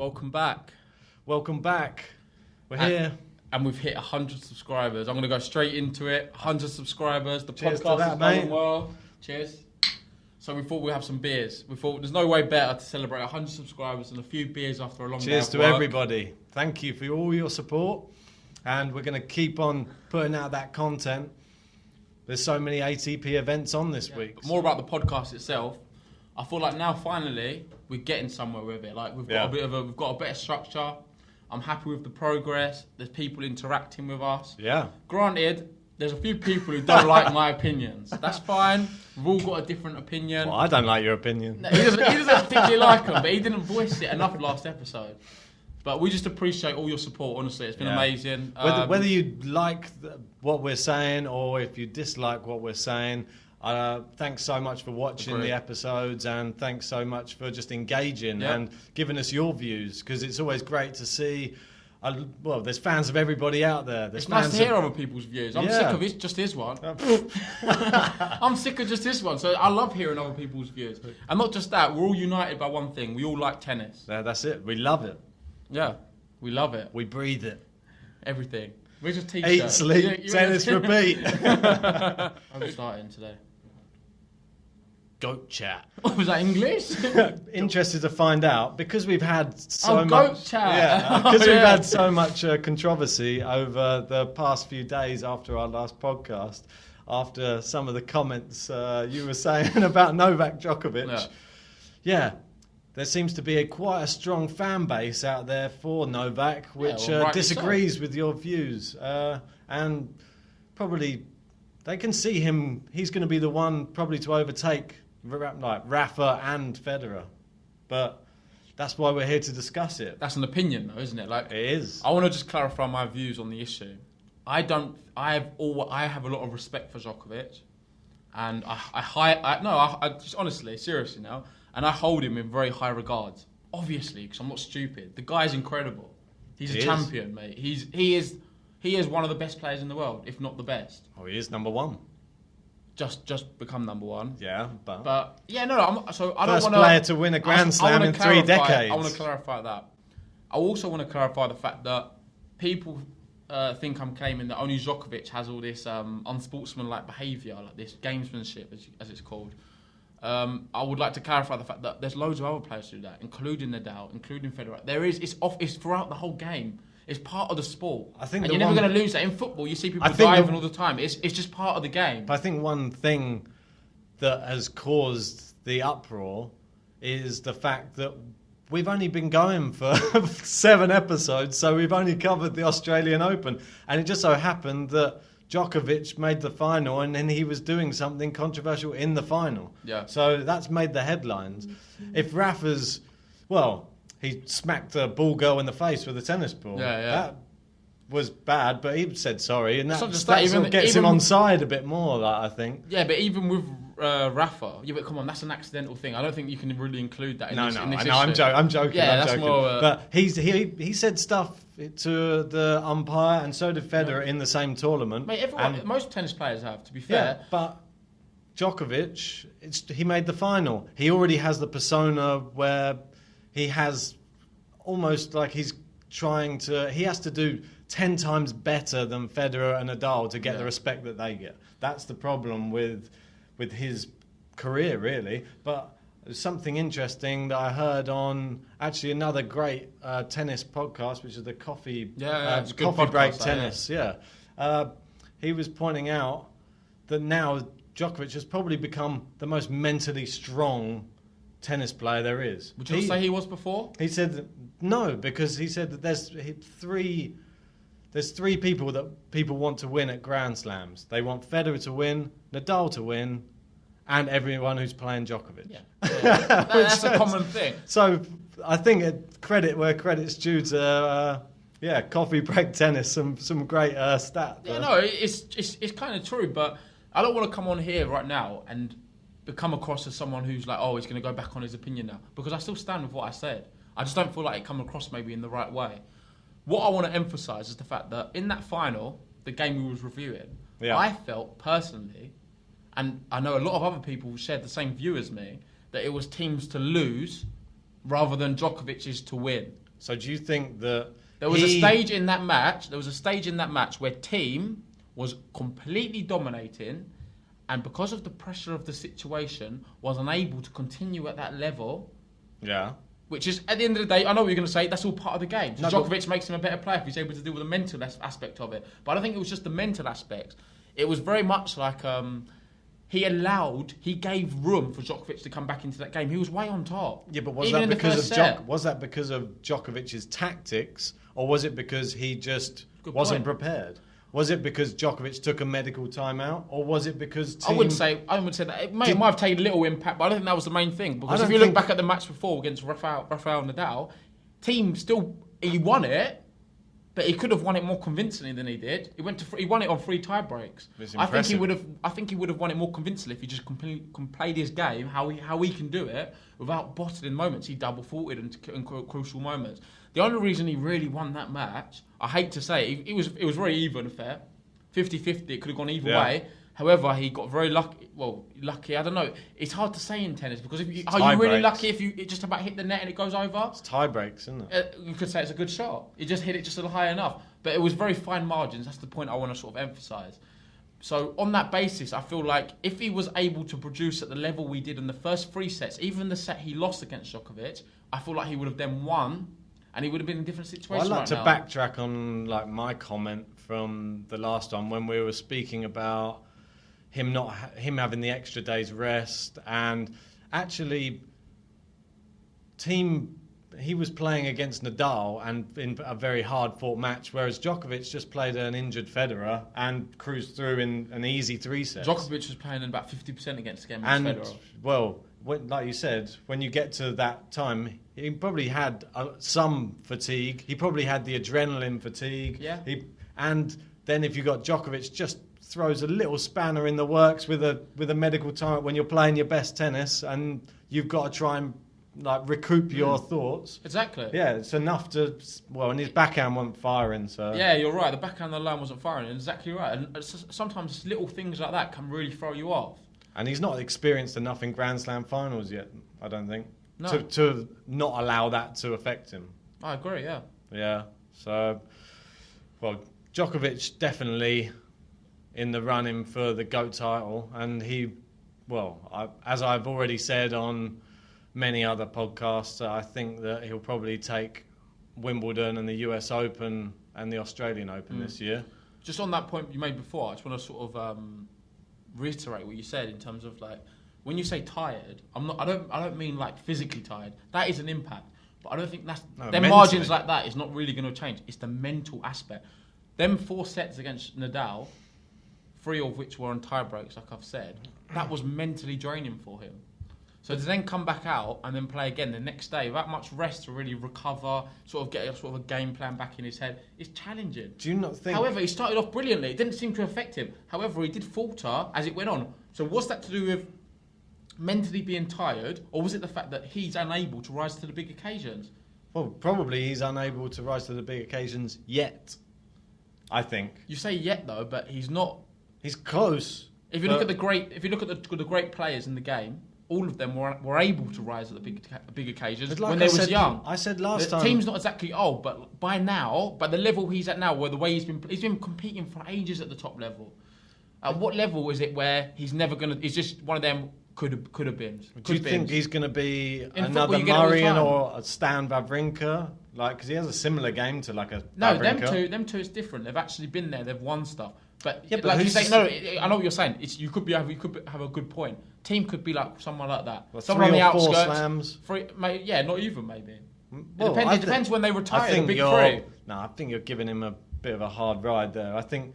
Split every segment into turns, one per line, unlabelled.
Welcome back.
Welcome back. We're here.
And we've hit 100 subscribers. I'm going to go straight into it. 100 subscribers. The
Cheers
podcast
to that,
is going
mate.
well. Cheers. So we thought we'd have some beers. We thought there's no way better to celebrate 100 subscribers than a few beers after a long day
Cheers
of
to
work.
everybody. Thank you for all your support. And we're going to keep on putting out that content. There's so many ATP events on this week.
But more about the podcast itself. I feel like now finally we're getting somewhere with it. Like we've got we've got a better structure. I'm happy with the progress. There's people interacting with us.
Yeah.
Granted, there's a few people who don't like my opinions. That's fine. We've all got a different opinion.
Well, I don't like your opinion.
No, he doesn't particularly like them, but he didn't voice it enough last episode. But we just appreciate all your support, honestly. It's been amazing.
Whether you like what we're saying or if you dislike what we're saying, thanks so much for watching the episodes, and thanks so much for just engaging and giving us your views, because it's always great to see. Well, there's fans of everybody out there.
It's nice to hear other people's views. I'm sick of just his one. I'm sick of just his one. So I love hearing other people's views. And not just that, we're all united by one thing. We all like tennis.
That's it. We love it.
Yeah, we love it.
We breathe it.
Everything. We're just t-shirts.
Eat, sleep, tennis, repeat.
I'm starting today.
Goat chat.
Oh, was that English?
Interested to find out, because we've had so much.
Goat chat.
Yeah, because we've had so much controversy over the past few days after our last podcast, after some of the comments you were saying about Novak Djokovic. Yeah. There seems to be quite a strong fan base out there for Novak, which disagrees with your views. And probably they can see him, he's going to be the one probably to overtake Rafa and Federer. But that's why we're here to discuss it.
That's an opinion, though, isn't it? Like,
it is.
I want to just clarify my views on the issue. I have a lot of respect for Djokovic. And I just honestly, seriously now, and I hold him in very high regard. Obviously, because I'm not stupid. The guy's incredible. He's a champion, mate. He is one of the best players in the world, if not the best.
Oh, he is number one.
Just become number one.
Yeah, but
I don't want to.
First player to win a Grand Slam in 3 decades.
I want to clarify that. I also want to clarify the fact that people think I'm claiming that only Djokovic has all this unsportsmanlike behaviour, like this gamesmanship, as it's called. I would like to clarify the fact that there's loads of other players who do that, including Nadal, including Federer. It's throughout the whole game. It's part of the sport. And you're never going to lose that. In football, you see people diving all the time. It's just part of the game.
But I think one thing that has caused the uproar is the fact that we've only been going for 7 episodes, so we've only covered the Australian Open. And it just so happened that Djokovic made the final, and then he was doing something controversial in the final.
Yeah.
So that's made the headlines. If Rafa's, he smacked a ball girl in the face with a tennis ball.
Yeah.
That was bad, but he said sorry, and that
even
gets him on side a bit more, I think.
Yeah, but even with Rafa, but come on, that's an accidental thing. I don't think you can really include that in this issue.
I'm joking.
Yeah,
I'm
that's
joking.
more...
but he said stuff to the umpire, and so did Federer in the same tournament.
Mate, most tennis players have, to be fair.
Yeah, but Djokovic, he made the final. He already has the persona where he has almost like he has to do 10 times better than Federer and Nadal to get the respect that they get. That's the problem with his career, really. But there's something interesting that I heard on actually another great tennis podcast, which is the Coffee Break Tennis. He was pointing out that now Djokovic has probably become the most mentally strong tennis player there is.
Would you say he was before?
He said that, no, because he said that there's three people that people want to win at Grand Slams. They want Federer to win, Nadal to win, and everyone who's playing Djokovic.
Yeah. That's a common thing.
So I think credit where credit's due to Coffee Break Tennis, some great stat.
Yeah, no, it's kind of true, but I don't want to come on here right now and become across as someone who's like, he's going to go back on his opinion now, because I still stand with what I said. I just don't feel like it come across maybe in the right way. What I want to emphasise is the fact that in that final, the game we was reviewing, I felt personally, and I know a lot of other people shared the same view as me, that it was teams to lose rather than Djokovic's to win.
So do you think that
there was a stage in that match? There was a stage in that match where Team was completely dominating, and because of the pressure of the situation, was unable to continue at that level.
Yeah.
Which is, at the end of the day, I know what you're going to say, that's all part of the game. So
No,
Djokovic makes him a better player if he's able to deal with the mental aspect of it. But I don't think it was just the mental aspect. It was very much like he gave room for Djokovic to come back into that game. He was way on top.
Yeah, but was that because of Djokovic's tactics, or was it because he just wasn't prepared? Was it because Djokovic took a medical timeout, or was it because
I would say that it might have taken a little impact, but I don't think that was the main thing. Because if you look back at the match before against Rafael Nadal, Team he won it, but he could have won it more convincingly than he did. He won it on 3 tie breaks. I think he would have won it more convincingly if he just played his game how he can do it without bottling moments. He double faulted in crucial moments. The only reason he really won that match, I hate to say it was very even affair. 50-50, it could have gone either way. However, he got very lucky. Well, lucky, I don't know. It's hard to say in tennis because are you really lucky if you just about hit the net and it goes over?
It's tie breaks, isn't it?
You could say it's a good shot. You just hit it just a little high enough. But it was very fine margins. That's the point I want to sort of emphasise. So on that basis, I feel like if he was able to produce at the level we did in the first 3 sets, even the set he lost against Djokovic, I feel like he would have then won. And he would have been in a different situation.
I'd like to backtrack on my comment from the last one when we were speaking about him having the extra day's rest, and actually he was playing against Nadal and in a very hard fought match, whereas Djokovic just played an injured Federer and cruised through in an easy 3 sets.
Djokovic was playing in about 50% against Federer.
And like you said, when you get to that time, he probably had some fatigue. He probably had the adrenaline fatigue.
Yeah.
And then if you got Djokovic, just throws a little spanner in the works with a medical time when you're playing your best tennis, and you've got to try and recoup your thoughts.
Exactly.
Yeah, it's enough to. Well, and his backhand wasn't firing, so.
Yeah, you're right. The backhand of the line wasn't firing. Exactly right. And sometimes little things like that can really throw you off.
And he's not experienced enough in Grand Slam finals yet, I don't think,
no.
to not allow that to affect him.
I agree, yeah.
Yeah, so, well, Djokovic definitely in the running for the GOAT title, and as I've already said on many other podcasts, I think that he'll probably take Wimbledon and the US Open and the Australian Open this year.
Just on that point you made before, I just want to sort of reiterate what you said in terms of when you say tired, I don't mean physically tired. That is an impact, but I don't think margins like that is not really going to change. It's the mental aspect. Them 4 sets against Nadal, 3 of which were on tie breaks, like I've said, that was mentally draining for him. So to then come back out and then play again the next day without much rest to really recover, sort of get a game plan back in his head, is challenging.
Do you not think?
However, he started off brilliantly. It didn't seem to affect him. However, he did falter as it went on. So was that to do with mentally being tired, or was it the fact that he's unable to rise to the big occasions?
Well, probably he's unable to rise to the big occasions yet, I think.
You say yet though, but he's not.
He's close.
If you look at the great players in the game, all of them were able to rise at the big occasions when they was young.
I said last time.
The team's not exactly old, but by now, by the level he's at now, where the way he's been competing for ages at the top level. At what level is it where he's never gonna? He's just one of them could have been.
Do you think he's going to be another Murray or a Stan Wawrinka? Because he has a similar game to a
No,
Wawrinka.
them two is different. They've actually been there. They've won stuff. But
you
say, no, I know what you're saying. You could have a good point. Team could be like someone like that.
Well,
someone on the outskirts.
4 slams.
Not even maybe.
Well,
it depends when they retire. The big 3.
No, I think you're giving him a bit of a hard ride there. I think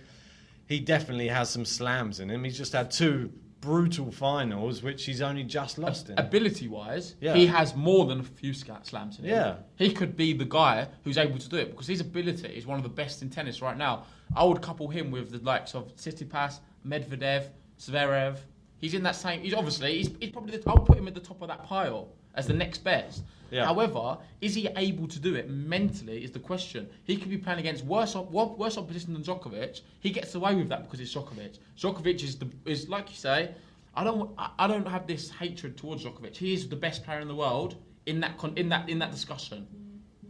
he definitely has some slams in him. He's just had 2 brutal finals, which he's only just lost in.
Ability-wise, he has more than a few slams in him.
Yeah.
He could be the guy who's able to do it because his ability is one of the best in tennis right now. I would couple him with the likes of Tsitsipas, Medvedev, Zverev. He's in that same. He's probably. I would put him at the top of that pile as the next best.
Yeah.
However, is he able to do it mentally? Is the question. He could be playing against worse opposition than Djokovic. He gets away with that because it's Djokovic. Djokovic is like you say. I don't have this hatred towards Djokovic. He is the best player in the world in that discussion.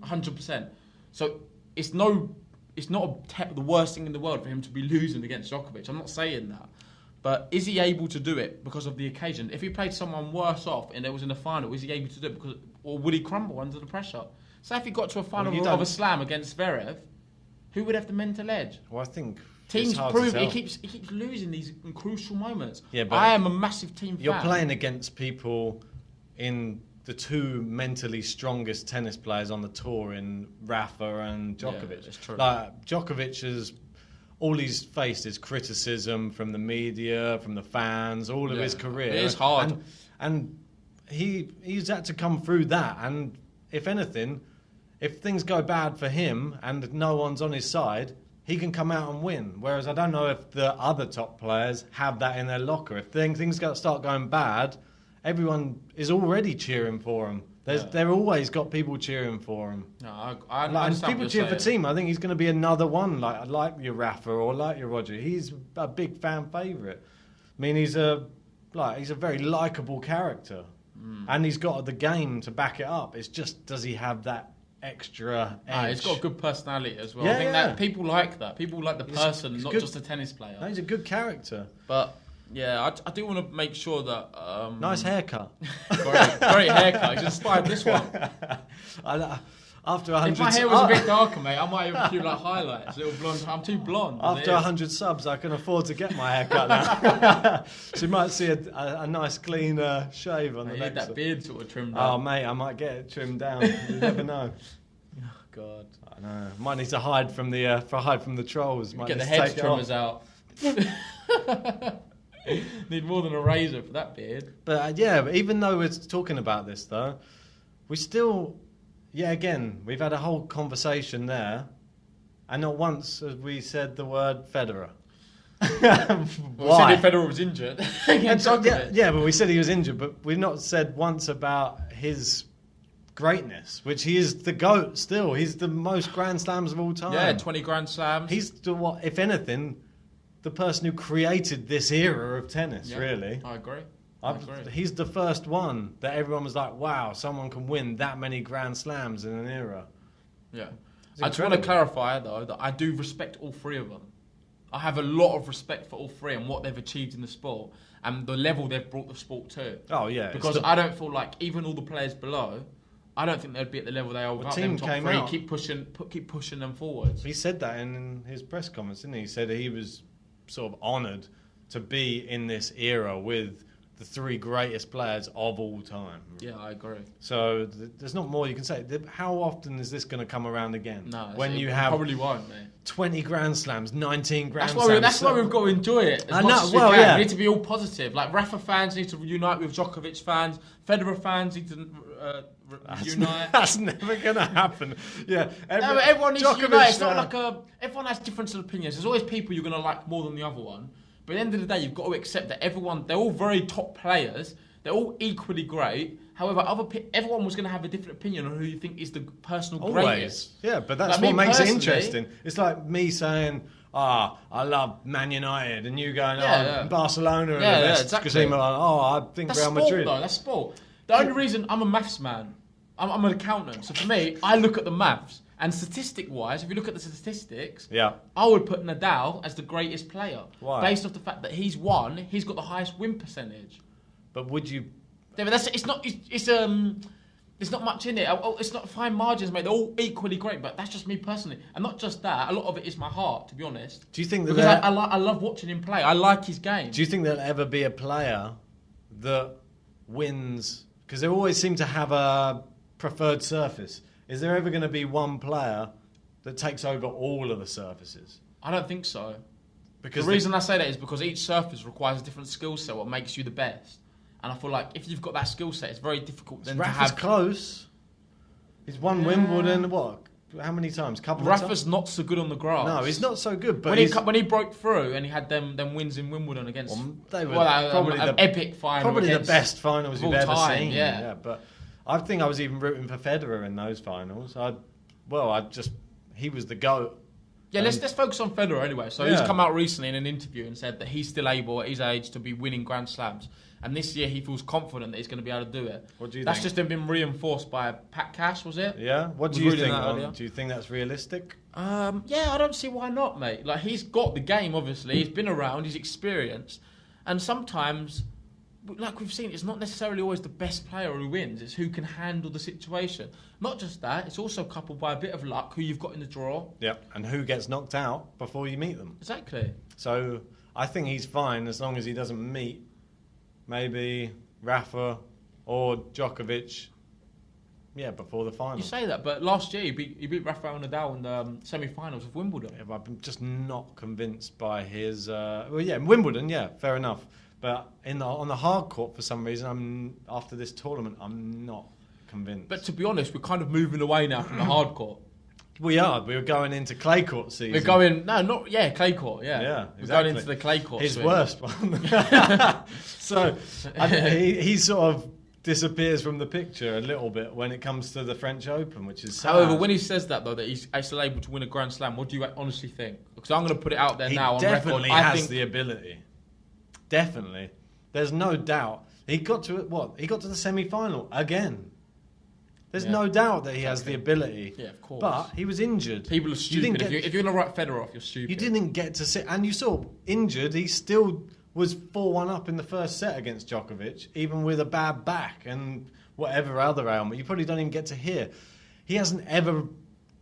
100%. So it's not the worst thing in the world for him to be losing against Djokovic. I'm not saying that. But is he able to do it because of the occasion? If he played someone worse off and it was in the final, is he able to do it or would he crumble under the pressure? So if he got to a final of a slam against Zverev, who would have the mental edge?
Well, I think
teams prove he keeps losing these crucial moments.
Yeah, but
I am a massive team fan.
You're playing against people in the two mentally strongest tennis players on the tour in Rafa and Djokovic.
Yeah, it's true.
Like Djokovic is all he's faced is criticism from the media, from the fans, all of his career.
It is hard,
and he's had to come through that. And if anything, if things go bad for him and no one's on his side, he can come out and win. Whereas I don't know if the other top players have that in their locker. If things start going bad, everyone is already cheering for him. They've always got people cheering for him.
No, I understand.
People cheer for Team. I think he's going to be another one like your Rafa or like your Roger. He's a big fan favourite. I mean, he's a very likeable character, and he's got the game to back it up. It's just, does he have that extra edge?
He's got a good personality as well.
Yeah,
I think that people like that. People like the person,
he's
not
good.
just a tennis player.
No, he's a good character.
But yeah, I do want to make sure that
nice haircut.
great haircut. He's inspired this one.
After 100,
if my hair was a bit darker, mate, I might have a few like highlights, little blonde. I'm too blonde.
After 100 subs, I can afford to get my haircut now. So you might see a nice clean shave on the next.
You need that beard sort of trimmed
down. Oh,
up.
mate, I might get it trimmed down. You never know.
Oh, God.
I know. Might need to hide from the trolls. Might
get the head trimmers out. Need more than a razor for that beard.
But but even though we're talking about this, though, we still, again, we've had a whole conversation there, and not once have we said the word Federer.
Why? We said Federer was injured.
But we said he was injured, but we've not said once about his greatness, which he is the GOAT still. He's the most Grand Slams of all time.
Yeah, 20 Grand Slams.
He's if anything, the person who created this era of tennis, really.
I agree.
He's the first one that everyone was like, wow, someone can win that many Grand Slams in an era.
Yeah. I just want to clarify, though, that I do respect all three of them. I have a lot of respect for all three and what they've achieved in the sport and the level they've brought the sport to.
Oh, yeah.
Because I don't feel like even all the players below, I don't think they'd be at the level they are without them top three. Keep pushing them forwards.
He said that in his press comments, didn't he? He said he was sort of honoured to be in this era with the three greatest players of all time.
Yeah, I agree.
So there's not more you can say. How often is this going to come around again?
No,
when you have
probably won't, mate.
20 Grand Slams, 19 Grand Slams.
That's why we've got to enjoy it as much as we can. Yeah. We need to be all positive. Like Rafa fans need to unite with Djokovic fans. Federer fans need to unite.
That's never going to happen. Yeah,
everyone needs to unite. It's not like everyone has different opinions. There's always people you're going to like more than the other one. But at the end of the day, you've got to accept that they're all very top players. They're all equally great. However, everyone was going to have a different opinion on who you think is the personal greatest.
Yeah, but that's what makes it interesting. It's like me saying, I love Man United, and you going, Barcelona are the best.
Exactly.
I think
that's
Real
sport,
Madrid.
Though. That's sport. The only reason I'm a maths man, I'm an accountant. So for me, I look at the maths. And statistic-wise, if you look at the statistics, I would put Nadal as the greatest player.
Why?
Based off the fact that he's got the highest win percentage.
But would you...
Yeah, but it's not much in it. It's not fine margins, mate. They're all equally great, but that's just me personally. And not just that, a lot of it is my heart, to be honest.
Do you think that...
Because I love watching him play. I like his game.
Do you think there'll ever be a player that wins... Because they always seem to have a preferred surface. Is there ever going to be one player that takes over all of the surfaces?
I don't think so.
Because
the reason I say that is because each surface requires a different skill set, what makes you the best. And I feel like if you've got that skill set, it's very difficult then to have...
Rafa's close. He's won Wimbledon, what? How many times?
Rafa's not so good on the grass.
No, he's not so good. But
when he broke through and he had them wins in Wimbledon against...
they were probably
an epic final.
Probably the best finals you've ever seen.
Yeah,
but... I think I was even rooting for Federer in those finals. He was the GOAT.
Yeah, let's focus on Federer anyway. So he's come out recently in an interview and said that he's still able at his age to be winning Grand Slams. And this year he feels confident that he's going to be able to do it.
What do you
That's
think?
just been reinforced by Pat Cash, was it?
Yeah. What do you think? Do you think that's realistic?
Yeah, I don't see why not, mate. Like, he's got the game, obviously. He's been around. He's experienced. And sometimes, like we've seen, it's not necessarily always the best player who wins. It's who can handle the situation. Not just that, it's also coupled by a bit of luck, who you've got in the draw.
Yep. And who gets knocked out before you meet them.
Exactly.
So I think he's fine as long as he doesn't meet maybe Rafa or Djokovic, before the final.
You say that, but last year he beat Rafael Nadal in the semi-finals of Wimbledon.
Yeah, but I'm just not convinced by his... Wimbledon, fair enough. But on the hard court, for some reason, after this tournament, I'm not convinced.
But to be honest, we're kind of moving away now from the hard court.
We are. We're going into clay court season.
We're going... clay court, yeah.
Yeah,
exactly. We're going into the clay court.
His worst one. So he sort of disappears from the picture a little bit when it comes to the French Open, which is sad.
However, when he says that, though, that he's still able to win a Grand Slam, what do you honestly think? Because I'm going to put it out there now on record.
He definitely has the ability. Definitely. There's no doubt. He got to what? He got to the semi-final again. There's no doubt that he has the ability.
Yeah, of course.
But he was injured.
People are stupid. If you're going to write Federer off, you're stupid.
You didn't get to sit... And you saw, injured, he still was 4-1 up in the first set against Djokovic, even with a bad back and whatever other ailment. You probably don't even get to hear. He hasn't ever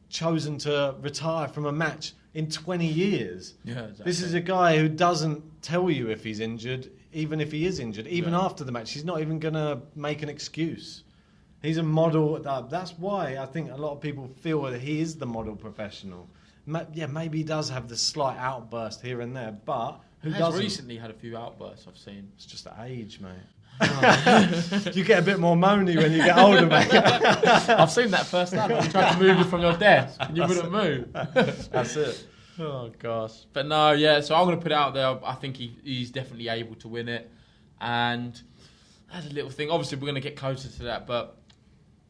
chosen to retire from a match in 20 years. Yeah, exactly. This is a guy who doesn't tell you if he's injured, even if he is injured. Even after the match, he's not even going to make an excuse. He's a model. That's why I think a lot of people feel that he is the model professional. Maybe he does have the slight outburst here and there, but who doesn't?
He's recently had a few outbursts I've seen.
It's just the age, mate. You get a bit more moany when you get older, mate.
I've seen that firsthand. You tried to move it from your desk and you wouldn't move.
That's it.
Oh, gosh. But no, so I'm going to put it out there. I think he's definitely able to win it. And that's a little thing. Obviously, we're going to get closer to that, but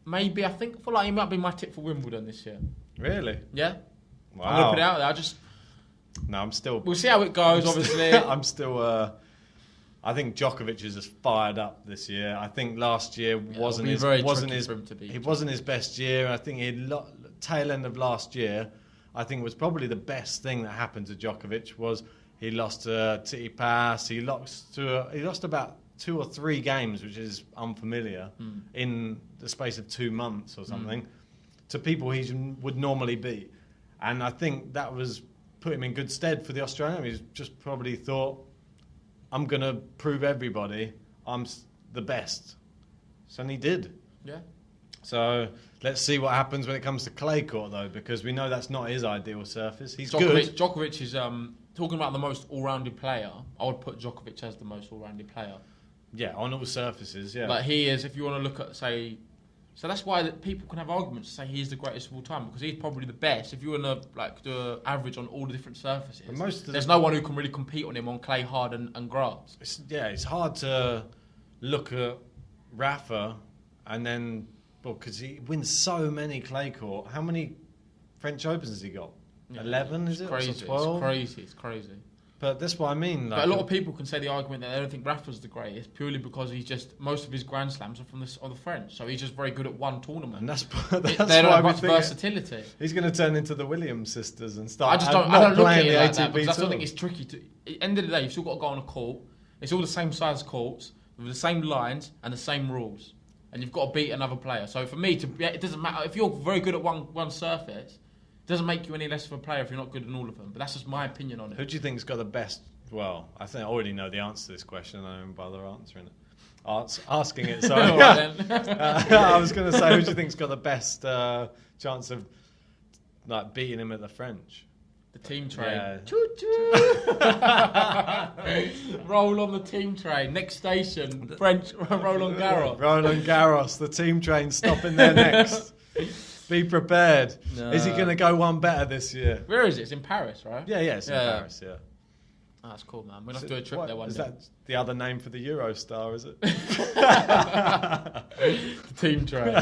maybe I feel like he might be my tip for Wimbledon this year.
Really?
Yeah.
Wow.
I'm going to put it out there.
I'm still...
We'll see how it goes, obviously.
I'm still... I think Djokovic is just fired up this year. I think last year wasn't his best year. I think tail end of last year, I think was probably the best thing that happened to Djokovic was he lost to Paes. He lost about 2 or 3 games, which is unfamiliar, in the space of 2 months or something, to people he would normally beat. And I think that was put him in good stead for the Australian. He's just probably thought, I'm going to prove everybody I'm the best. So, and he did. Yeah. So let's see what happens when it comes to clay court, though, because we know that's not his ideal surface. He's good.
Djokovic is, talking about the most all-rounded player, I would put Djokovic as the most all-rounded player.
Yeah, on all surfaces, yeah.
Like he is, if you want to look at, say... So that's why people can have arguments to say he's the greatest of all time, because he's probably the best. If you want to do an average on all the different surfaces, there's no one who can really compete on him on clay, hard and grass.
It's hard to look at Rafa and then... because he wins so many clay court. How many French Opens has he got? 11, is it?
Crazy.
12?
It's crazy.
But that's what I mean.
But a lot of people can say the argument that they don't think Rafa's the greatest purely because most of his Grand Slams are from the French. So he's just very good at one tournament.
And that's
they don't have much versatility.
He's going to turn into the Williams sisters and start.
I don't look at it like that because I still think it's tricky. At the end of the day, you've still got to go on a court. It's all the same size courts with the same lines and the same rules, and you've got to beat another player. So for me, it doesn't matter if you're very good at one surface. Doesn't make you any less of a player if you're not good in all of them. But that's just my opinion on it.
Who do you think's got the best? Well, I think I already know the answer to this question. I don't even bother answering it. Asking it. Sorry. I was going to say, who do you think's got the best chance of beating him at the French?
The team train.
Yeah.
Choo choo. Roll on the team train. Next station, French. Roland Garros.
Roland Garros. The team train stopping there next. Be prepared. No. Is he going to go one better this year?
Where is it? It's in Paris, right?
Yeah, it's in Paris, yeah.
Oh, that's cool, man. We'll have to do a trip there one day. Is
that the other name for the Eurostar, is it?
The team train.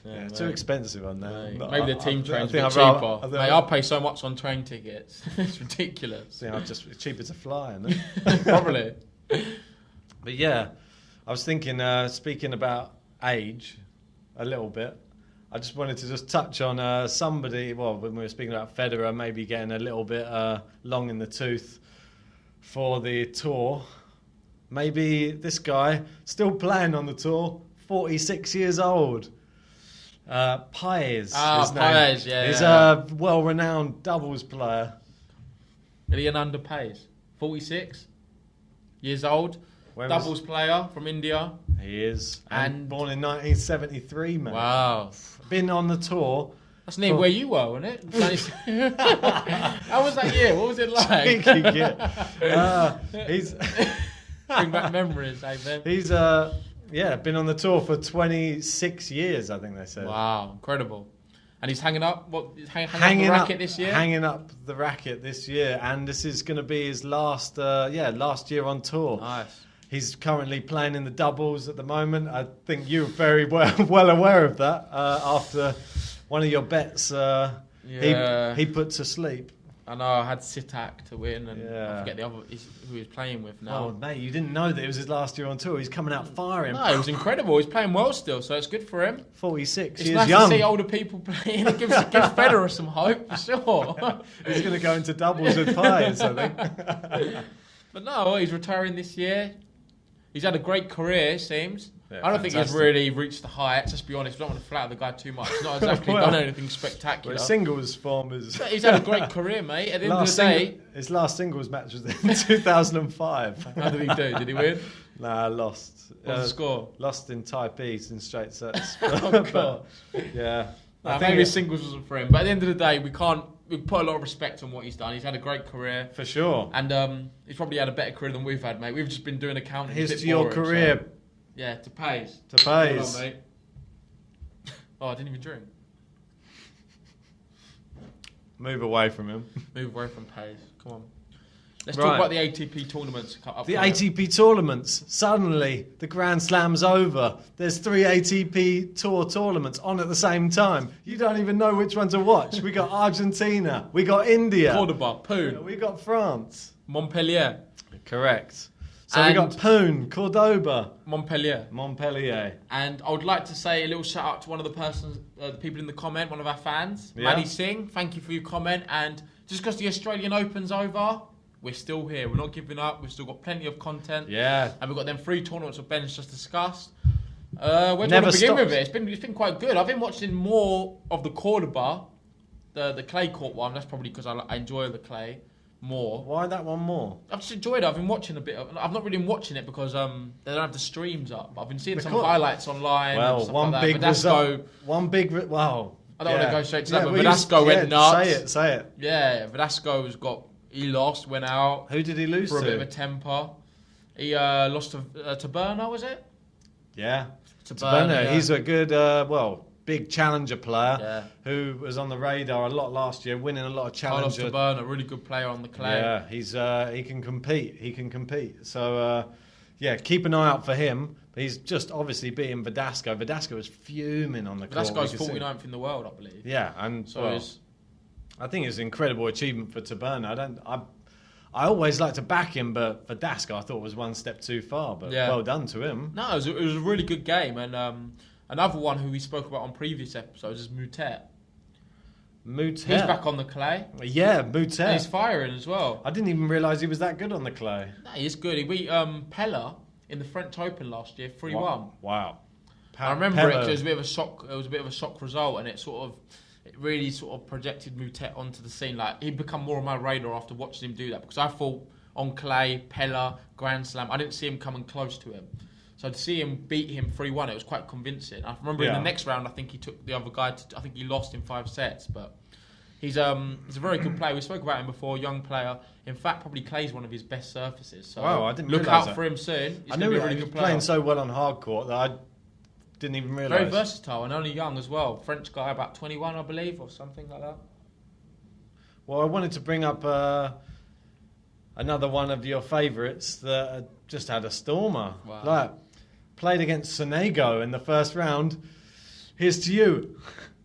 Yeah, too expensive on that.
Maybe the team trains a bit cheaper. Mate, I'll pay so much on train tickets. It's ridiculous.
Yeah, it's cheaper to fly, isn't it?
Probably.
But yeah, I was thinking, speaking about age a little bit, I just wanted to just touch on somebody, well, when we were speaking about Federer maybe getting a little bit long in the tooth for the tour. Maybe this guy, still playing on the tour, 46 years old. Paes.
Paes, yeah.
He's a well-renowned doubles player.
Leonardo Paes, 46 years old. Doubles player from India.
He is. And born in 1973, man.
Wow.
Been on the tour.
That's near where you were, wasn't it? How was that year? What was it like?
He's
bring back memories, eh, Ben?
He's been on the tour for 26 years, I think they said.
Wow, incredible. And he's hanging up hanging up the racket this year?
Hanging up the racket this year, and this is going to be his last year on tour.
Nice.
He's currently playing in the doubles at the moment. I think you're very well aware of that after one of your bets he put to sleep.
I know, I had Sitak to win, and I forget who he's playing with now.
Oh, mate, you didn't know that it was his last year on tour. He's coming out firing.
No, it was incredible. He's playing well still, so it's good for him.
46,
it's nice
young.
to see older people playing. It gives Federer some hope, for sure.
He's going to go into doubles with Paes, I think.
But no, he's retiring this year. He's had a great career, it seems.
Yeah,
I don't think he's really reached the heights, let's be honest. We don't want to flatter the guy too much. He's not exactly done anything spectacular.
Well, singles form is...
He's had a great career, mate. At the end of the day...
His last singles match was in 2005.
How did he do? Did he win?
Nah, lost.
What was the score?
Lost in Taipei in straight sets.
Oh, God.
Yeah.
Maybe singles wasn't for him. But at the end of the day, we put a lot of respect on what he's done. He's had a great career.
For sure.
And he's probably had a better career than we've had, mate. We've just been doing accounting.
Here's to your career.
So, yeah, to Paes.
To Paes.
On, mate. Oh, I didn't even drink.
Move away from him.
Move away from Paes. Come on. Let's talk about the ATP tournaments.
The ATP tournaments. Suddenly, the Grand Slam's over. There's 3 ATP Tour tournaments on at the same time. You don't even know which one to watch. We got Argentina. We got India.
Cordoba, Pune.
We got France.
Montpellier.
Correct. So we got Pune, Cordoba.
Montpellier. And I would like to say a little shout out to one of the people in the comment, one of our fans, Maddie Singh. Thank you for your comment. And just because the Australian Open's over, we're still here. We're not giving up. We've still got plenty of content.
Yeah.
And we've got them 3 tournaments of Ben's just discussed. Where do you want to begin with it? It's been quite good. I've been watching more of the Cordoba, the clay court one. That's probably because I enjoy the clay more.
Why that one more?
I've just enjoyed it. I've been watching a bit of... I've not really been watching it because they don't have the streams up. But I've been seeing some highlights online.
Well,
and
one
like
big result. Wow.
I don't want to go straight to that, but Verdasco went nuts.
Say it.
Yeah, Verdasco's got... He lost, went out.
Who did he lose
for
to?
For a bit of a temper. He lost to Berner, was it?
Yeah.
To Berner.
Yeah. He's a good, big challenger player who was on the radar a lot last year, winning a lot of challenger.
To Berner, really good player on the clay.
Yeah, he can compete. So, keep an eye out for him. He's just obviously beating Verdasco. Verdasco was fuming on the court.
Verdasco's 49th in the world, I believe.
Yeah, and so I think it's an incredible achievement for Taberna. I always like to back him, but Verdasco I thought was one step too far. But well done to him.
No, it was a really good game. And another one who we spoke about on previous episodes is Moutet. He's back on the clay.
Yeah, Moutet.
And he's firing as well.
I didn't even realise he was that good on the clay.
No, he's good. He beat Pella in the French Open last year, 3-1.
Wow.
I remember it. It was a bit of a shock. It was a bit of a shock result, and it really projected Moutet onto the scene. Like, he'd become more on my radar after watching him do that, because I thought on clay, Pella, Grand Slam, I didn't see him coming close to him. So to see him beat him 3-1, it was quite convincing. I remember in the next round, I think he took the other guy. I think he lost in 5 sets, but he's a very good player. We spoke about him before, young player. In fact, probably clay's one of his best surfaces. So
I didn't
look out for him soon.
I knew he was playing so well on hard court that I didn't even realise.
Very versatile and only young as well. French guy, about 21, I believe, or something like that.
Well, I wanted to bring up another one of your favourites that just had a stormer.
Wow.
Like, played against Sonego in the first round. Here's to you,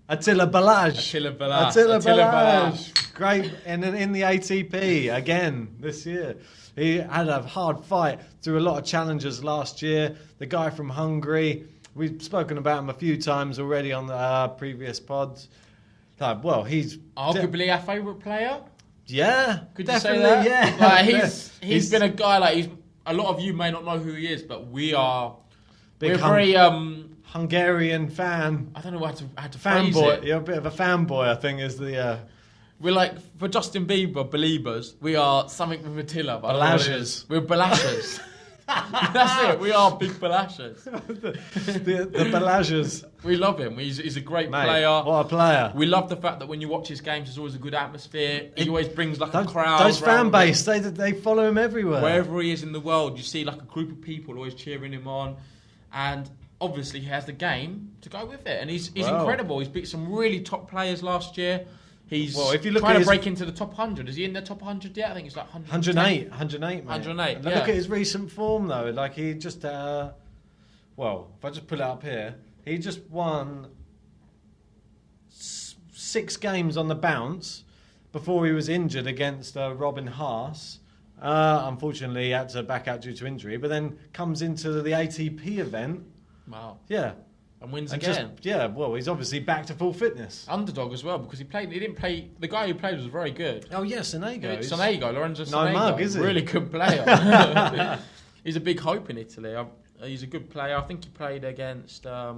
Attila Balazs.
Attila Balazs.
Attila Balazs. Great, and in the ATP again this year. He had a hard fight through a lot of challenges last year. The guy from Hungary, we've spoken about him a few times already on the previous pods. Well, he's
arguably our favourite player.
Yeah,
could
definitely,
you say that?
Yeah,
like he's been a guy like a lot of you may not know who he is, but we're very
Hungarian fan.
I don't know how to phrase
fanboy.
it.
You're a bit of a fanboy, I think, is the.
We're like, for Justin Bieber believers, we are something with Attila.
Balazs.
We're Balazs. That's it. We are big Balazs.
the Balazs.
We love him. He's a great
Mate,
player.
What a player.
We love the fact that when you watch his games, there's always a good atmosphere. He always brings like a crowd.
Those fan base, they follow him everywhere.
Wherever he is in the world, you see like a group of people always cheering him on. And obviously he has the game to go with it. And he's incredible. He's beat some really top players last year. He's
if you look
trying
at
to break into the top 100. Is he in the top 100 yet? I think he's like
108, mate.
108,
Look at his recent form, though. Like, he just... if I just pull it up here, he just won 6 games on the bounce before he was injured against Robin Haas. Unfortunately, he had to back out due to injury, but then comes into the ATP event.
Wow.
Yeah.
And wins again.
He's obviously back to full fitness.
Underdog as well, because he didn't play. The guy who played was very good.
Oh yeah, Sonego.
Lorenzo Sonego.
No mug, is he?
Really good player. He's a big hope in Italy. He's a good player. I think he played against. I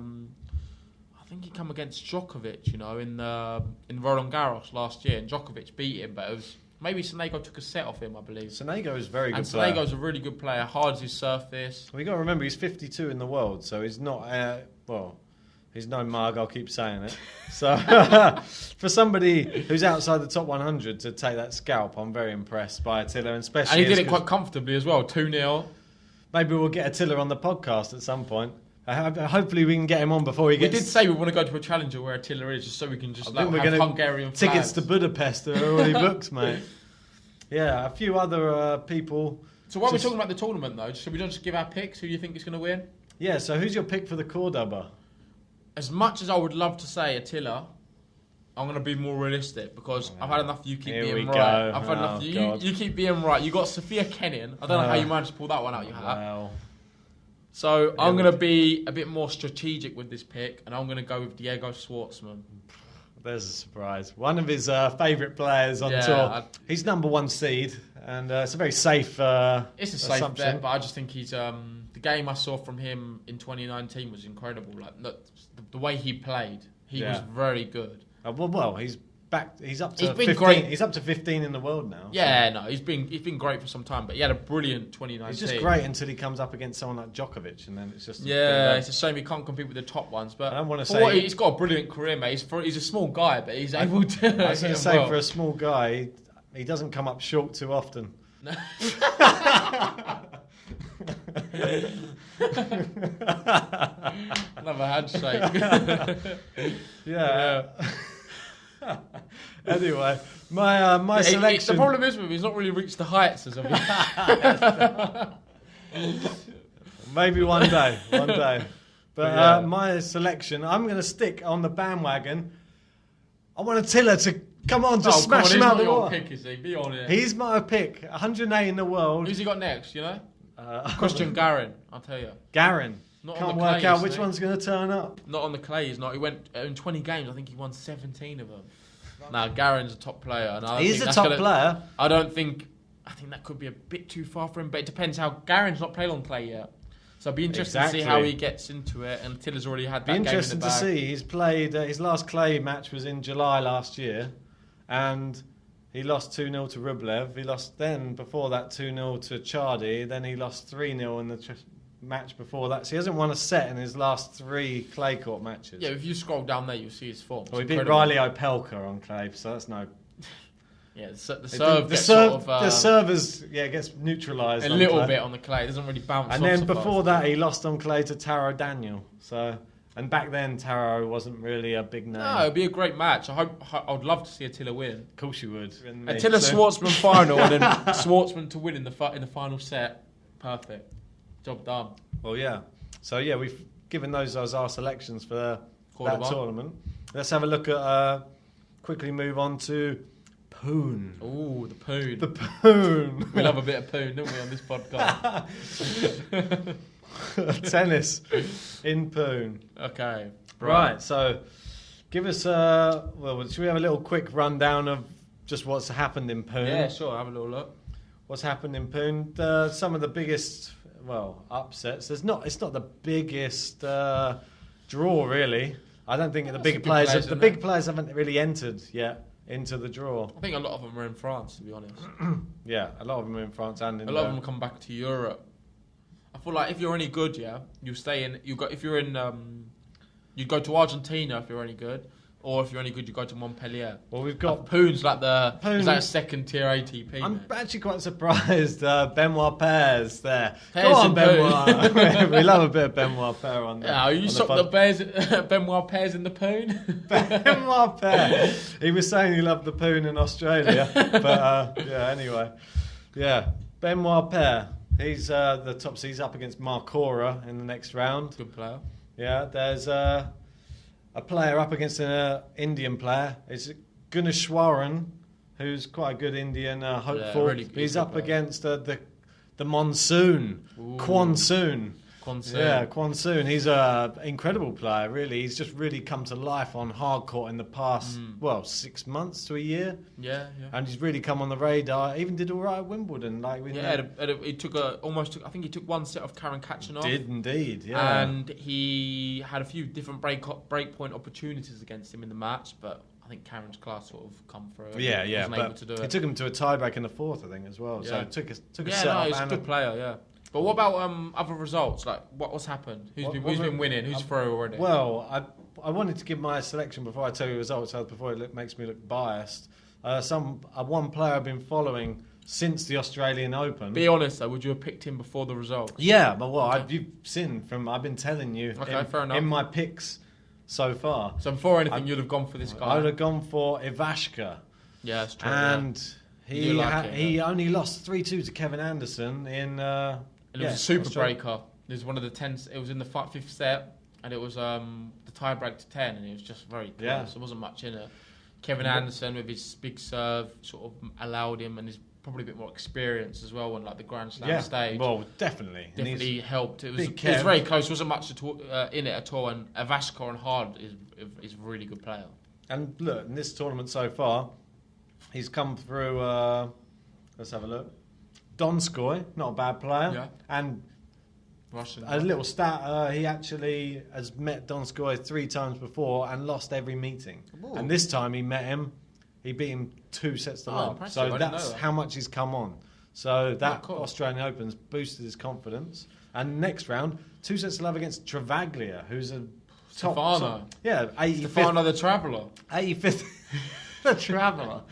think he come against Djokovic, in Roland Garros last year, and Djokovic beat him, but it was. Maybe Sonego took a set off him, I believe.
Sonego is a very good player.
And Sonego's a really good player. Hard as his surface.
Well, you got to remember, he's 52 in the world, so he's not... he's no mug, I'll keep saying it. So, for somebody who's outside the top 100 to take that scalp, I'm very impressed by Attila, and especially...
And he did it quite comfortably as well, 2-0.
Maybe we'll get Attila on the podcast at some point. Hopefully we can get him on before he gets...
We did say we want to go to a challenger where Attila is, just so we can just have Hungarian flags.
Tickets to Budapest are already booked, mate. Yeah, a few other people...
So while we're talking about the tournament, though, should we just give our picks? Who do you think is going to win?
Yeah, so who's your pick for the Cordoba?
As much as I would love to say Attila, I'm going to be more realistic, because I've had enough you keep being right. I've had enough you keep being right. You got Sophia Kenin. I don't know how you managed to pull that one out your hat.
Wow.
So I'm going to be a bit more strategic with this pick, and I'm going to go with Diego Schwartzman.
There's a surprise. One of his favourite players on tour. He's number 1 seed, and it's a very safe
It's a safe bet, but I just think he's... the game I saw from him in 2019 was incredible. Like the way he played, he was very good.
He's back. He's up to
15.
Great. He's up to 15 in the world now.
Yeah, so. No, he's been great for some time, but he had a brilliant 2019.
He's just great until he comes up against someone like Djokovic, and then it's just
it's a shame he can't compete with the top ones. But
I don't want to say
he's got a brilliant career, mate. He's a small guy, but he's able to.
I was going to say, for a small guy, he doesn't come up short too often.
Another handshake.
Yeah. Anyway, my selection.
The problem is with him, he's not really reached the heights as of yet.
Maybe one day. But my selection, I'm going to stick on the bandwagon. I want Attila to come on, smash him out the water.
Pick, is he? Be on it.
He's my pick. 108 in the world.
Who's he got next? You know, Christian Garin. I'll tell you.
Garin.
Not
Can't
on the
work
clay,
out which one's going to turn up.
Not on the clay. He's not. He went in 20 games. I think he won 17 of them. Now Garin's a top player. And
He's a top player.
I think that could be a bit too far for him. But it depends how Garin's not played on clay yet. So I'd be interested to see how he gets into it. And Tilla's already had that game in the bag.
Interesting to see. He's played. His last clay match was in July last year, and he lost 2-0 to Rublev. He lost then before that 2-0 to Chardy. Then he lost 3-0 in the match before that. So he hasn't won a set in his last 3 clay court matches.
Yeah, if you scroll down there, you'll see his form.
Well, he beat Riley Opelka on clay, so that's no.
Yeah, the
servers gets neutralised
a little bit on the clay. It doesn't really bounce.
And then before that, he lost on clay to Taro Daniel. So, and back then Taro wasn't really a big name.
No, it'd be a great match. I'd love to see Attila win.
Of course you would.
Attila Schwartzman final, and then Schwartzman to win in the final set. Perfect. Job done.
Well, yeah. So yeah, we've given those as our selections for
Cordoba.
that tournament. Let's have a look at. Quickly move on to Pune.
Ooh, the Pune.
The Pune.
We love a bit of Pune, don't we, on this podcast?
Tennis in Pune.
Okay.
Right. So, give us should we have a little quick rundown of just what's happened in Pune?
Yeah, sure. Have a little look.
What's happened in Pune? Some of the biggest, upsets. It's not the biggest draw, really. I don't think the big players haven't really entered yet into the draw.
I think a lot of them are in France, to be honest.
Yeah, a lot of them are in France and in
a lot of them come back to Europe. I feel like if you're any good, you stay in. You go to Argentina if you're any good, or if you're any good, you go to Montpellier.
Well, we've got
Pune's like it's like a second tier ATP.
I'm
man.
actually quite surprised. Benoit Paes there.
Paes
Go on,
in
Benoit. We love a bit of Benoit Paes on there.
Yeah, you sucked the Benoit Paes in the Pune.
Benoit Paes. He was saying he loved the Pune in Australia, but anyway, Benoit Paes. He's the top seed. He's up against Marcora in the next round.
Good player.
Yeah, there's a player up against an Indian player. It's Guneshwaran, who's quite a good Indian hopeful.
Really
he's up against the Monsoon, Kwon Soon. Yeah, Kwon Soon. He's an incredible player, really. He's just really come to life on hard court in the past, 6 months to a year.
Yeah.
And he's really come on the radar. Even did all right at Wimbledon.
He took I think he took one set of Karen Kachanov.
Did indeed, yeah.
And he had a few different breakpoint opportunities against him in the match, but I think Karen's class sort of come through.
Yeah.
Wasn't able to do it.
It took him to a tiebreak in the fourth, I think, as well.
Yeah.
So it took a set
he's a good player, yeah. But what about other results? Like, what's happened? Who's been winning? Who's through already?
Well, I wanted to give my selection before I tell you the results, before it makes me look biased. One player I've been following since the Australian Open.
Be honest, though, would you have picked him before the results?
Yeah, but you've seen I've been telling you
fair enough.
in my picks so far.
So before anything, you'd have gone for this guy?
I would have gone for Ivashka.
Yeah, that's true.
And
yeah.
he only lost 3-2 to Kevin Anderson in...
And it was a super breaker. It was one of the 10. It was in the fifth set, and it was the tie break to 10, and it was just very close.
Yeah.
There wasn't much in it. Kevin Anderson with his big serve sort of allowed him, and his probably a bit more experience as well on like the Grand Slam stage.
Well, definitely
helped. It was very close. There wasn't much in it at all. And Ivashka on hard is a really good player.
And look, in this tournament so far, he's come through. Let's have a look. Donskoy, not a bad player.
Yeah.
And
Russian.
a little stat, he actually has met Donskoy 3 times before and lost every meeting.
Ooh.
And this time he beat him 2 sets to love.
Impressive.
So that's how much he's come on. So that
cool.
Australian Open's boosted his confidence. And next round, 2 sets to love against Travaglia, who's a
Stefano.
85th.
Stefano the Traveller.
85th. The Traveller.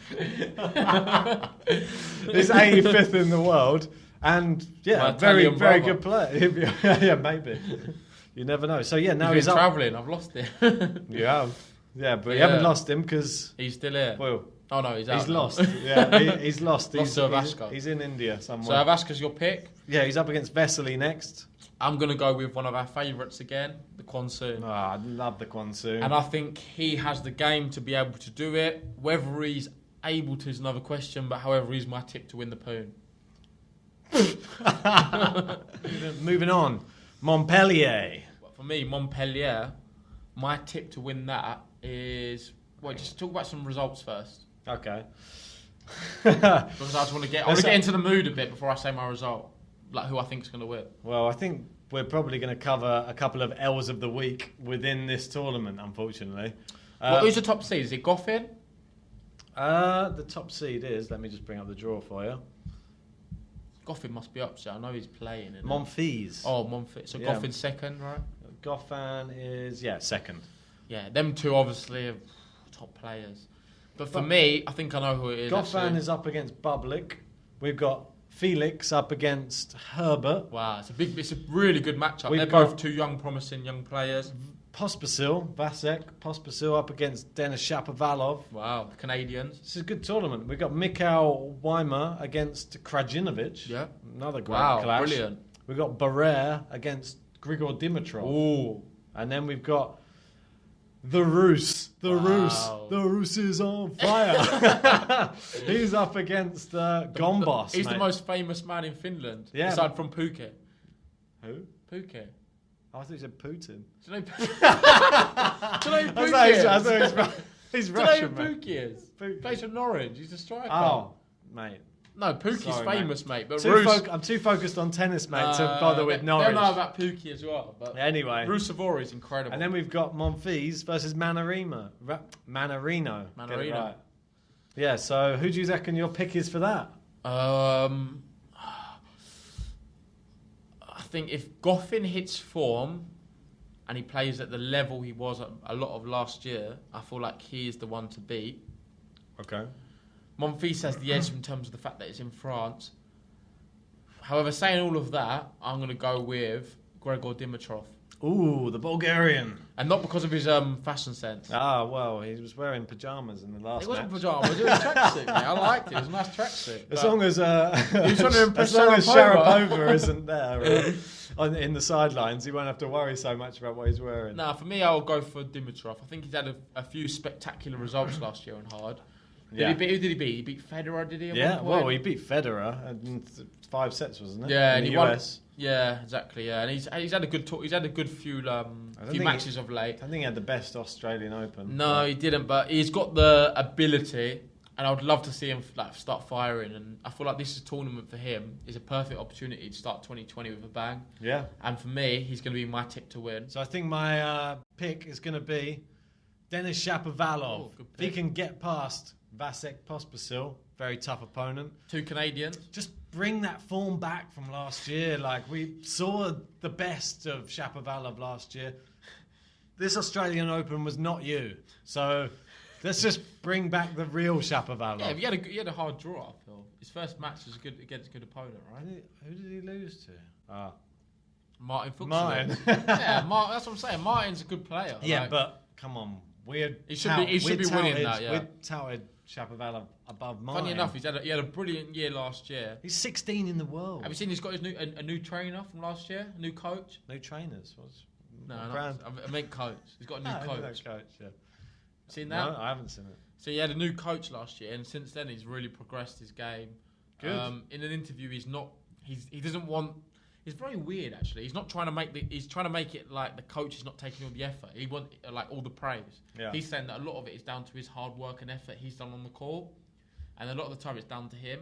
He's 85th in the world, and very good player. Yeah, maybe. You never know. So now he's up.
Travelling. I've lost him.
You have, but you haven't lost him because
he's still here.
Well,
oh no, he's out.
He's lost. Yeah, he's lost.
He's
in India somewhere.
So Ivashka's your pick.
Yeah, he's up against Vesely next.
I'm going to go with one of our favourites again, the Kwon Soon.
Oh, I love the Kwon Soon.
And I think he has the game to be able to do it. Whether he's able to is another question, but however, he's my tip to win the Pune.
Moving on. Montpellier.
For me, Montpellier, my tip to win that is... Well, just talk about some results first.
Okay.
Because I just want to get into the mood a bit before I say my result. Like who I think is going to win.
Well, I think we're probably going to cover a couple of L's of the week within this tournament, unfortunately.
Who's the top seed? Is it Goffin?
The top seed is... Let me just bring up the draw for you.
Goffin must be up, so I know he's playing.
Monfils.
Oh, Monfils. So Goffin's second, right?
Goffin is, second.
Yeah, them two obviously are top players. But for me, I think I know who it is.
Goffin is up against Bublik. We've got Felix up against Herbert.
Wow, it's a really good matchup. They're both two promising young players.
Vasek Pospisil up against Denis Shapovalov.
Wow, the Canadians.
This is a good tournament. We've got Mikhail Weimer against Krajinovic.
Yeah.
Another great clash.
Brilliant.
We've got Barrère against Grigor Dimitrov.
Ooh.
And then we've got The Rus. The
Wow.
Rus is on fire. He's up against Gombos.
He's
mate.
the most famous man in Finland,
Yeah.
aside from Phuket.
Who?
Phuket.
Oh, I thought you said Putin.
Do you know Phuket?
I thought he's
Do you know
Russian,
who
mate.
Phuket is?
Phuket.
Plays for Norwich. He's a striker.
Oh, mate.
No, Pookie's
Sorry,
famous, mate. But
I'm too focused on tennis, mate, to bother with
They
Norwich.
know about Pookie as well. But
Anyway.
Rusevori is incredible.
And then we've got Monfils versus Manarino. Manarino. Get it
Manarino.
right. Yeah, so who do you reckon your pick is for that?
I think if Goffin hits form and he plays at the level he was at a lot of last year, I feel like he is the one to beat.
Okay.
Monfils has the edge in terms of the fact that it's in France. However, saying all of that, I'm going to go with Gregor Dimitrov.
Ooh, the Bulgarian.
And not because of his fashion sense.
Ah, well, he was wearing pyjamas in the last
It wasn't
match.
pyjamas, it was a tracksuit, mate. I liked it. It was a nice tracksuit.
As long as
was trying to impress
Sharapova
Sharapova.
isn't there in the sidelines, he won't have to worry so much about what he's wearing.
Nah, for me, I'll go for Dimitrov. I think he's had a few spectacular results last year on hard. Who did he beat? He beat Federer, did he? At
Yeah,
one point?
well, he beat Federer in 5 sets, wasn't it?
Yeah,
in
and
the
he won.
US.
Yeah, exactly. Yeah, and he's had a good he's had a good few matches of late.
I think he had the best Australian Open.
No, he didn't. But he's got the ability, and I would love to see him start firing. And I feel like this tournament for him is a perfect opportunity to start 2020 with a bang.
Yeah.
And for me, he's going to be my tip to win.
So I think my pick is going to be Denis Shapovalov.
Oh, good
If he
pick.
can get past Vasek Pospisil, very tough opponent.
2 Canadians.
Just bring that form back from last year. Like, we saw the best of Shapovalov last year. This Australian Open was not you. So let's just bring back the real Shapovalov.
Yeah, he had a hard draw, I feel. His first match was against a good opponent, right?
Who did he lose to?
Martin Fuchs.
Martin.
Yeah, that's what I'm saying. Martin's a good player.
Yeah,
like,
but come on.
He should be winning that, yeah.
We touted Shapovalov above Martin.
Funny enough, he had a brilliant year last year.
He's 16 in the world.
Have you seen he's got his a new trainer from last year? A new coach?
No trainers.
No, I meant coach. He's got a new coach.
Yeah.
Seen that?
No, I haven't seen it.
So he had a new coach last year, and since then he's really progressed his game.
Good.
In an interview, he doesn't want. It's very weird, actually. He's not trying to he's trying to make it like the coach is not taking all the effort. He wants like all the praise.
Yeah.
He's saying that a lot of it is down to his hard work and effort he's done on the court, and a lot of the time it's down to him.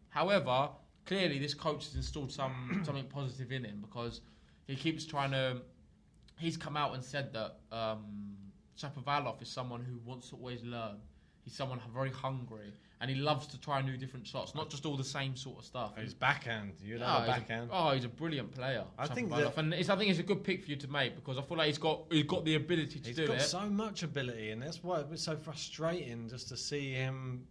However, clearly this coach has installed something positive in him, because he keeps trying to. He's come out and said that Shapovalov is someone who wants to always learn. He's someone very hungry, and he loves to try new different shots, not just all the same sort of stuff.
His backhand. You love a backhand.
He's a brilliant player.
I think
it's a good pick for you to make, because I feel like he's got the ability to do it.
He's got so much ability, and that's why it was so frustrating just to see him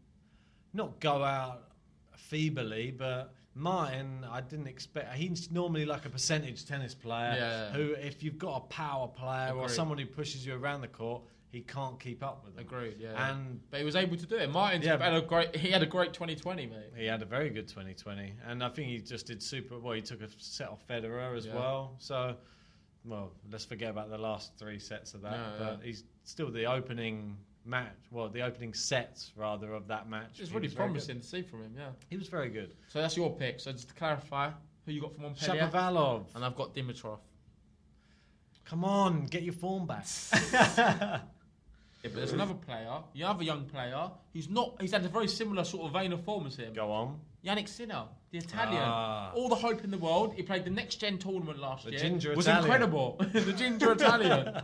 not go out feebly, but Martin, I didn't expect. He's normally like a percentage tennis player who, if you've got a power player or someone who pushes you around the court, he can't keep up with them.
Agreed, yeah. But he was able to do it. Martin's had a great 2020, mate.
He had a very good 2020, and I think he just did super well. He took a set off Federer as well. So, let's forget about the last 3 sets of that. But he's still the opening match. Well, the opening sets rather of that match.
It's really promising to see from him. Yeah,
he was very good.
So that's your pick. So just to clarify, who you got for Montpellier?
Shapovalov,
and I've got Dimitrov.
Come on, get your form back.
Yeah, but there's another player, another young player, who's not. He's had a very similar sort of vein of form as him.
Go on.
Yannick Sinner, the Italian. All the hope in the world. He played the next gen tournament last year.
Ginger
was
Italian.
Incredible. The ginger Italian.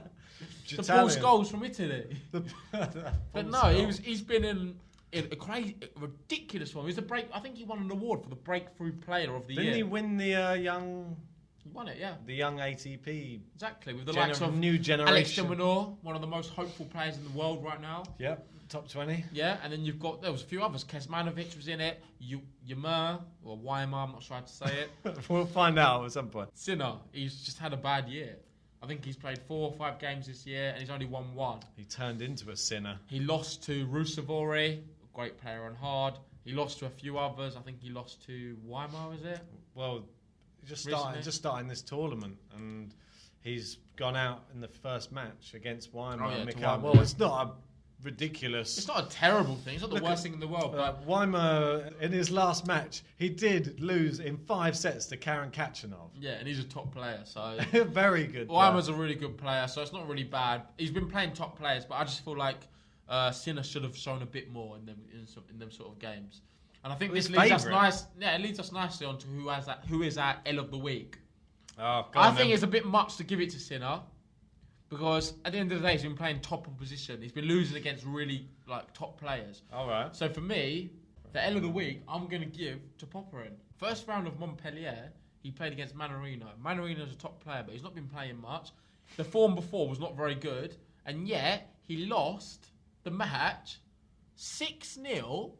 The Paul Scholes from Italy. But no, he's been in a crazy, ridiculous form. I think he won an award for the breakthrough player of the year.
Didn't he win the young?
He won it, yeah.
The young ATP.
Exactly, with the likes of
new generation.
Alex de Minaur, one of the most hopeful players in the world right now.
Yep, top 20.
Yeah, and then there was a few others. Kesmanovic was in it. Ymer, or Weimar, I'm not sure how to say it.
We'll find out at some point.
Sinner, he's just had a bad year. I think he's played 4 or 5 games this year, and he's only won 1.
He turned into a sinner.
He lost to Rusevori, a great player on hard. He lost to a few others. I think he lost to Weimar, is it?
Well, just starting this tournament, and he's gone out in the first match against Weimar.
Oh, yeah, to
Mikhail.
Weimar.
Well, it's not a ridiculous...
It's not a terrible thing. It's not the worst thing in the world. But
Weimar, in his last match, he did lose in 5 sets to Karen Khachanov.
yeah, and he's a top player, so...
Very good.
Weimar's a really good player, so it's not really bad. He's been playing top players, but I just feel like Sinner should have shown a bit more in them sort of games. And I think this leads us nice. Yeah, it leads us nicely on to who is our L of the week.
Oh,
I think it's a bit much to give it to Sinner, because at the end of the day, he's been playing top opposition. He's been losing against really top players.
All right.
So for me, the L of the week, I'm going to give to Popperin. First round of Montpellier, he played against Mannarino. Mannarino's a top player, but he's not been playing much. The form before was not very good, and yet he lost the match 6-0.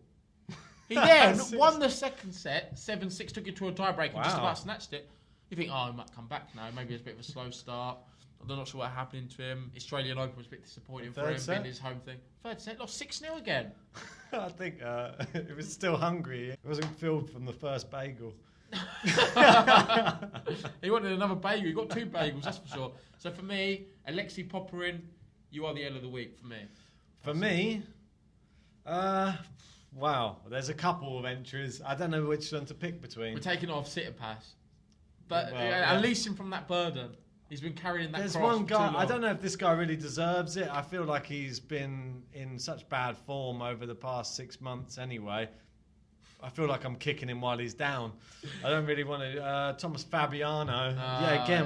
He then won the second set, 7-6, took it to a tiebreak and just about snatched it. You think, he might come back now. Maybe it's a bit of a slow start. I'm not sure what happened to him. Australian Open was a bit disappointing for him. Being his home thing. Third set, lost 6-0 again.
I think it was still hungry. It wasn't filled from the first bagel.
He wanted another bagel. He got 2 bagels, that's for sure. So for me, Alexei Popperin, you are the L of the week for me.
For me, wow, there's a couple of entries. I don't know which one to pick between.
We're taking off Tsitsipas, but release him from that burden. He's been carrying that
There's
cross
one
for
guy,
too long.
I don't know if this guy really deserves it. I feel like he's been in such bad form over the past 6 months anyway. I feel like I'm kicking him while he's down. I don't really want to... Thomas Fabiano.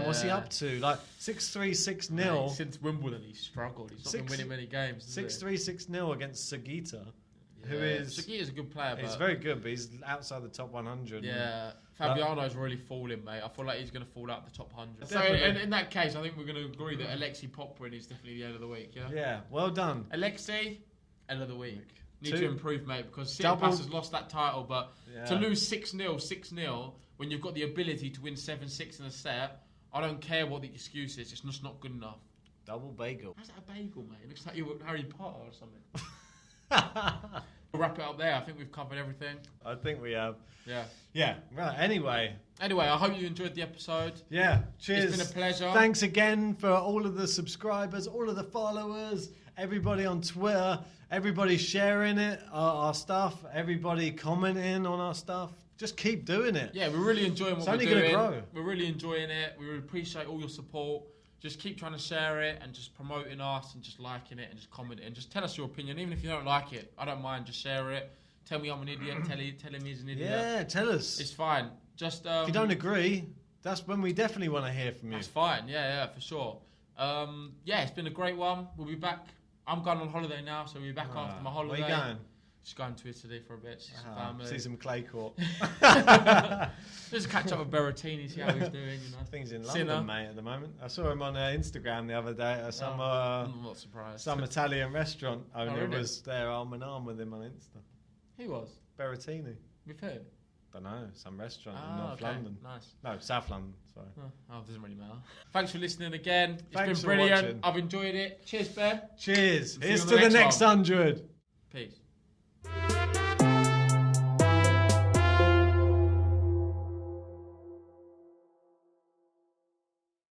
What's he up to? 6-3, 6-0.
Mate, since Wimbledon, he's struggled. He's not been winning many games.
6-3, 6-0 against Sagita. Who is...
Sagita's a good player.
He's very good, but he's outside the top 100.
Yeah, Fabiano's really falling, mate. I feel like he's going to fall out the top 100.
Definitely.
So in that case, I think we're going to agree that Alexei Popperin is definitely the end of the week, yeah?
Yeah, well done.
Alexei, end of the week. Need to improve, mate, because Tsitsipas has lost that title, but to lose 6-0 when you've got the ability to win 7-6 in a set, I don't care what the excuse is, it's just not good enough.
Double bagel.
How's that a bagel, mate? It looks like you were Harry Potter or something. We'll wrap it up there. I think we've covered everything.
I think we have.
Yeah.
Yeah, right. Anyway,
I hope you enjoyed the episode.
Yeah, cheers.
It's been a pleasure.
Thanks again for all of the subscribers, all of the followers, everybody on Twitter, everybody sharing it, our stuff, everybody commenting on our stuff. Just keep doing it.
Yeah, we're really enjoying what we're doing.
It's only going to grow.
We're really enjoying it. We really appreciate all your support. Just keep trying to share it and just promoting us and just liking it and just commenting and just tell us your opinion. Even if you don't like it, I don't mind. Just share it. Tell me I'm an idiot. Tell him he's an idiot.
Yeah, tell us.
It's fine. Just
if you don't agree, that's when we definitely want to hear from you.
That's fine. Yeah, for sure. It's been a great one. We'll be back. I'm going on holiday now, so we'll be back after my holiday.
Where are you going?
Just going to Italy for a bit. See some family.
See some clay court.
Just catch up with Berrettini, see how he's doing.
I think he's in London, mate, at the moment. I saw him on Instagram the other day at some
I'm not surprised.
Some Italian restaurant owner
really?
was there arm in arm with him on Insta.
Who was?
Berrettini.
With who?
Don't know, some restaurant in North London.
Nice.
No, South London, sorry.
It doesn't really matter. Thanks for listening again.
Thanks
been brilliant.
Watching.
I've enjoyed it. Cheers, Ben.
Cheers.
See
Here's
you
to
on the
the
next
next 100.
Peace.